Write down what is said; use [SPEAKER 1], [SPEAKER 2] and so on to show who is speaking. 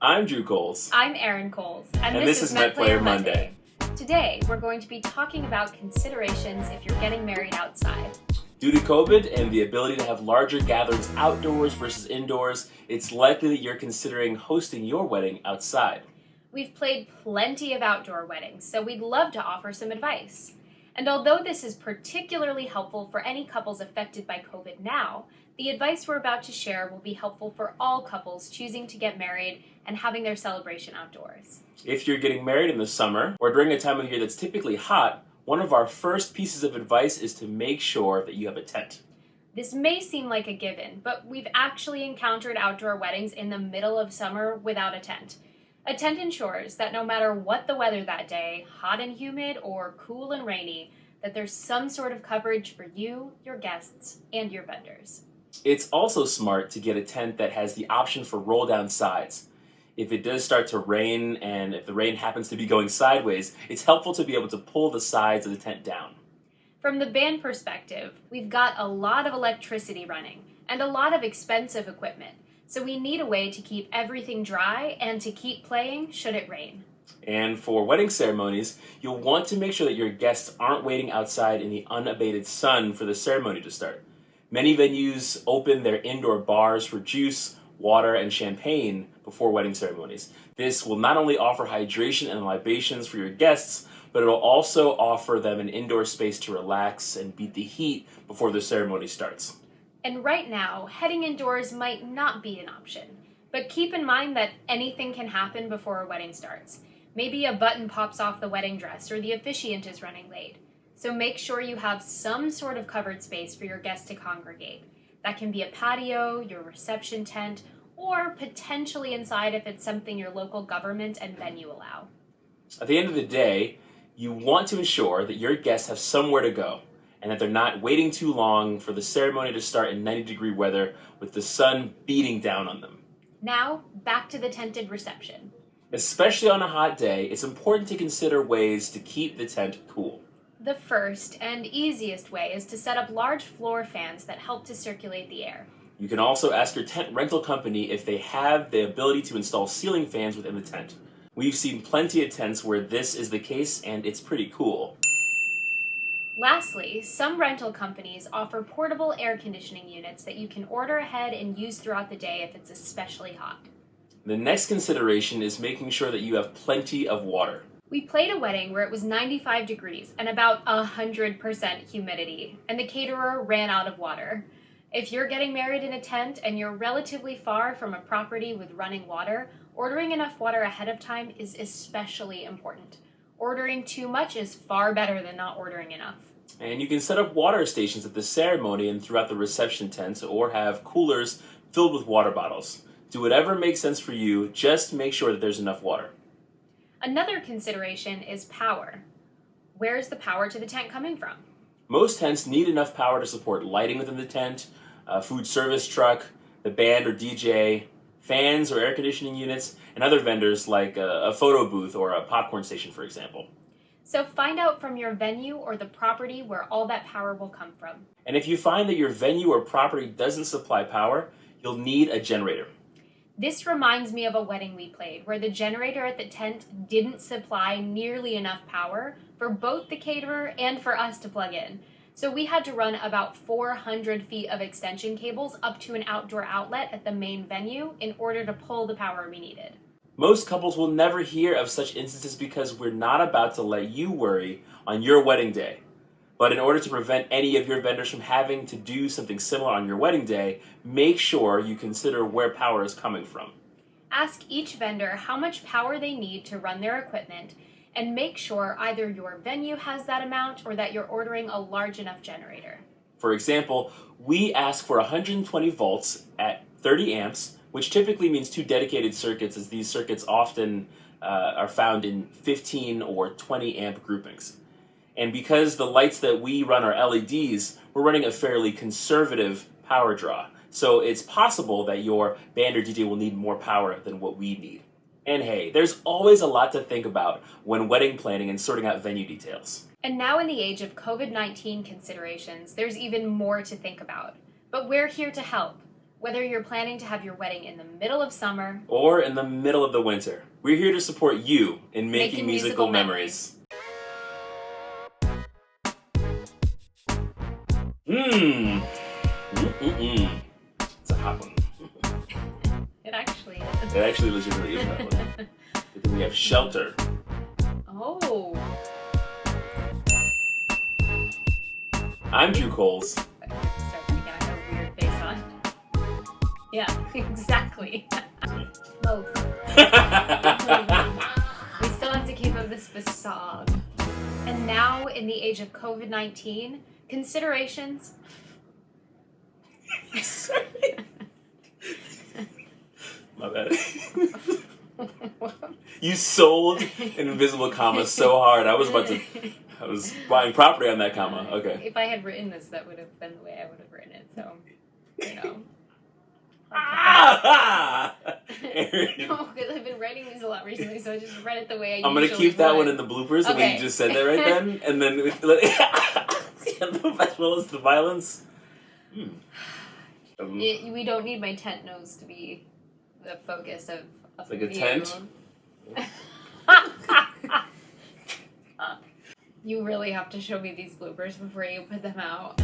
[SPEAKER 1] I'm Drew Coles.
[SPEAKER 2] I'm Erin Coles.
[SPEAKER 1] And this is Met Player Monday.
[SPEAKER 2] Today, we're going to be talking about considerations if you're getting married outside.
[SPEAKER 1] Due to COVID and the ability to have larger gatherings outdoors versus indoors, it's likely that you're considering hosting your wedding outside.
[SPEAKER 2] We've played plenty of outdoor weddings, so we'd love to offer some advice. And although this is particularly helpful for any couples affected by COVID now, the advice we're about to share will be helpful for all couples choosing to get married and having their celebration outdoors.
[SPEAKER 1] If you're getting married in the summer or during a time of year that's typically hot, one of our first pieces of advice is to make sure that you have a tent.
[SPEAKER 2] This may seem like a given, but we've actually encountered outdoor weddings in the middle of summer without a tent. A tent ensures that no matter what the weather that day, hot and humid or cool and rainy, that there's some sort of coverage for you, your guests, and your vendors.
[SPEAKER 1] It's also smart to get a tent that has the option for roll-down sides. If it does start to rain and if the rain happens to be going sideways, it's helpful to be able to pull the sides of the tent down.
[SPEAKER 2] From the band perspective, we've got a lot of electricity running and a lot of expensive equipment, so we need a way to keep everything dry and to keep playing should it rain.
[SPEAKER 1] And for wedding ceremonies, you'll want to make sure that your guests aren't waiting outside in the unabated sun for the ceremony to start. Many venues open their indoor bars for juice, water, and champagne before wedding ceremonies. This will not only offer hydration and libations for your guests, but it will also offer them an indoor space to relax and beat the heat before the ceremony starts.
[SPEAKER 2] And right now, heading indoors might not be an option, but keep in mind that anything can happen before a wedding starts. Maybe a button pops off the wedding dress or the officiant is running late. So make sure you have some sort of covered space for your guests to congregate. That can be a patio, your reception tent, or potentially inside if it's something your local government and venue allow.
[SPEAKER 1] At the end of the day, you want to ensure that your guests have somewhere to go and that they're not waiting too long for the ceremony to start in 90-degree weather with the sun beating down on them.
[SPEAKER 2] Now, back to the tented reception.
[SPEAKER 1] Especially on a hot day, it's important to consider ways to keep the tent cool.
[SPEAKER 2] The first and easiest way is to set up large floor fans that help to circulate the air.
[SPEAKER 1] You can also ask your tent rental company if they have the ability to install ceiling fans within the tent. We've seen plenty of tents where this is the case, and it's pretty cool.
[SPEAKER 2] Lastly, some rental companies offer portable air conditioning units that you can order ahead and use throughout the day if it's especially hot.
[SPEAKER 1] The next consideration is making sure that you have plenty of water.
[SPEAKER 2] We played a wedding where it was 95 degrees and about 100% humidity, and the caterer ran out of water. If you're getting married in a tent and you're relatively far from a property with running water, ordering enough water ahead of time is especially important. Ordering too much is far better than not ordering enough.
[SPEAKER 1] And you can set up water stations at the ceremony and throughout the reception tent, or have coolers filled with water bottles. Do whatever makes sense for you, just make sure that there's enough water.
[SPEAKER 2] Another consideration is power. Where's the power to the tent coming from?
[SPEAKER 1] Most tents need enough power to support lighting within the tent, a food service truck, the band or DJ, fans or air conditioning units, and other vendors like a photo booth or a popcorn station, for example.
[SPEAKER 2] So find out from your venue or the property where all that power will come from.
[SPEAKER 1] And if you find that your venue or property doesn't supply power, you'll need a generator.
[SPEAKER 2] This reminds me of a wedding we played where the generator at the tent didn't supply nearly enough power for both the caterer and for us to plug in. So we had to run about 400 feet of extension cables up to an outdoor outlet at the main venue in order to pull the power we needed.
[SPEAKER 1] Most couples will never hear of such instances because we're not about to let you worry on your wedding day. But in order to prevent any of your vendors from having to do something similar on your wedding day, make sure you consider where power is coming from.
[SPEAKER 2] Ask each vendor how much power they need to run their equipment, and make sure either your venue has that amount or that you're ordering a large enough generator.
[SPEAKER 1] For example, we ask for 120 volts at 30 amps, which typically means 2 dedicated circuits, as these circuits often are found in 15 or 20 amp groupings. And because the lights that we run are LEDs, we're running a fairly conservative power draw. So it's possible that your band or DJ will need more power than what we need. And hey, there's always a lot to think about when wedding planning and sorting out venue details.
[SPEAKER 2] And now in the age of COVID-19 considerations, there's even more to think about. But we're here to help. Whether you're planning to have your wedding in the middle of summer
[SPEAKER 1] or in the middle of the winter, we're here to support you in making musical memories. Mmm. It's a hot one.
[SPEAKER 2] It actually is.
[SPEAKER 1] It actually legitimately is a hot one. But then we have Shelter.
[SPEAKER 2] Oh.
[SPEAKER 1] I'm Drew Coles.
[SPEAKER 2] Start again. I have a weird face on. Yeah, exactly. Both. We still have to keep up this facade. And now, in the age of COVID-19, considerations.
[SPEAKER 1] Sorry. My bad. You sold an invisible comma so hard. I was buying property on that comma. Okay.
[SPEAKER 2] If I had written this, that would have been the way I would have written it. So, you know.
[SPEAKER 1] Aaron.
[SPEAKER 2] No, because I've been writing these a lot recently, so I just read it the way
[SPEAKER 1] I'm gonna keep that one in the bloopers, the way you just said that right then, and then as well as the violence.
[SPEAKER 2] We don't need my tent nose to be the focus of
[SPEAKER 1] like a
[SPEAKER 2] view.
[SPEAKER 1] tent?
[SPEAKER 2] You really have to show me these bloopers before you put them out.